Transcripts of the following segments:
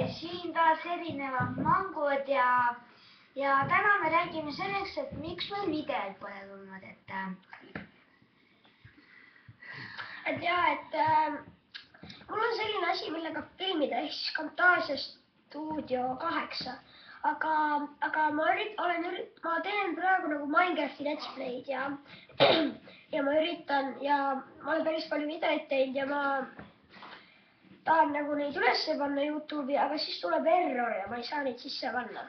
siin taas erinevad mangud ja täna me räägime selleks, et miks meil videoid pole tulnud, et mul on selline asi, millega filmida ehk siis Camtasia Studio 8, aga ma teen praegu nagu Minecrafti let's play'd ja ma olen päris palju videoid teinud ja ma tahan nagu neid ülesse panna YouTube'i, aga siis tuleb error ja ma ei saa neid sisse panna.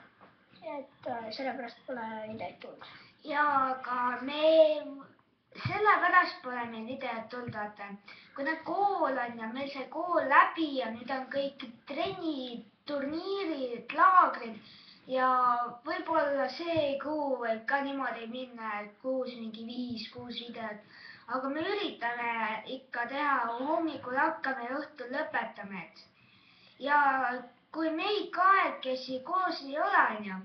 Et sellepärast pole videoid tulnud. Ja aga sellepärast pole meil videod tulnud, vaata. Kuna kool on ja meil see kool läbi ja nüüd on kõik trennid, turniirid, laagrid ja võib-olla see kuu võib ka niimoodi minna, et kuus mingi 5-6 videot. Aga me üritame ikka teha, hommikul hakkame ja õhtul lõpetame. Ja kui meid kahekesi koos ei ole,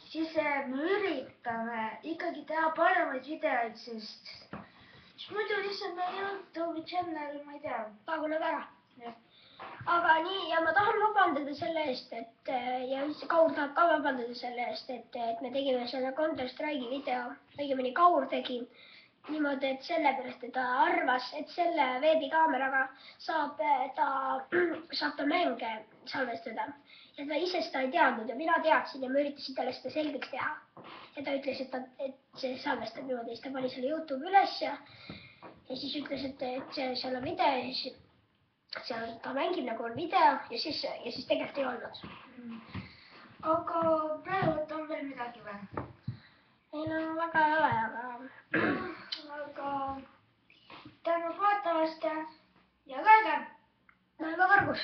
siis me üritame ikkagi teha paremaid videoid, sest muidu lihtsalt meie YouTube'i channel, ma ei tea, taguneb ära. Aga nii, ja ma tahan vabandada selle eest, ja Kaur tahab ka vabandada selle eest, et me tegime selle Counter-Strike'i video, õigemini Kaur tegi niimoodi, et sellepärast, et ta arvas, et selle veebikaameraga saab ta mänge salvestada. Ja ta ise seda ei teadnud ja mina teadsin ja ma üritasin talle seda selgeks teha. Ja ta ütles, et see salvestab niimoodi, siis ta pani selle YouTube üles ja siis ütles, et seal on video ja siis seal ta mängib nagu on video ja siis tegelikult ei olnud. Aga praegu on veel midagi või? Ei no väga ei ole, aga tänu vaatamast ja väga. Näeme Vargus.